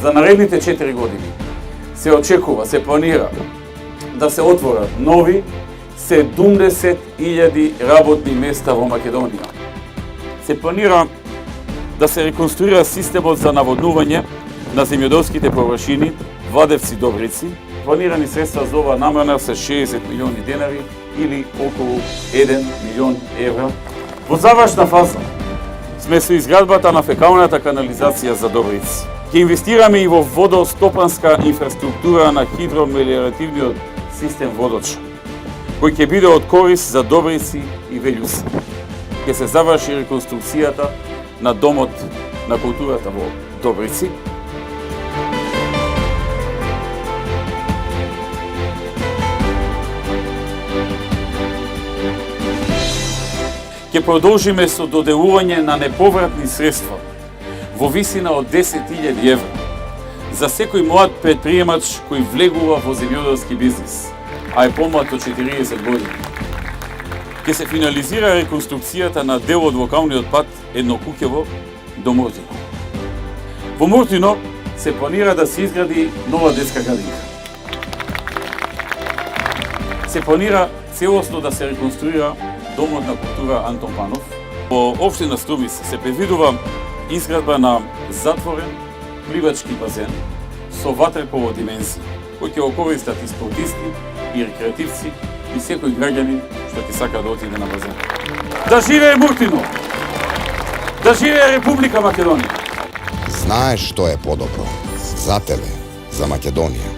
За наредните 4 години се очекува, се планира да се отворат нови 70.000 работни места во Македонија. Се планира да се реконструира системот за наводнување на земјоделските површини Владевци-Добрици. Планирани средства за оваа намена се 60 милиони денари или околу 1 милион евра. Во завршна фаза сме со изградбата на фекалната канализација за Добрици. Ќе инвестираме и во водостопанска инфраструктура на хидромелиоративниот систем Водоча, кој ќе биде од корист за Добрици и Велјуси. Ќе се заврши реконструкцијата на Домот на културата во Добрици. Ќе продолжиме со доделување на неповратни средства во висина од 10.000 евра за секој млад предприемач кој влегува во земјоделски бизнис, а е помлад од 40 години. Ќе се финализира реконструкцијата на дел од локалниот пат Еднокуќево до Муртино. Во Муртино се планира да се изгради нова детска градинка. Се планира целосно да се реконструира Домот на култура Антон Панов. Во општина Струмица се предвидува изградба на затворен пливачки базен со ватерполо димензија, кој ќе окористат и спортисти, и рекреативци, и секој граѓанин што ќе сака да отиде на базен. Да живее Муртино! Да живее Република Македонија! Знаеш што е подобро за тебе, за Македонија.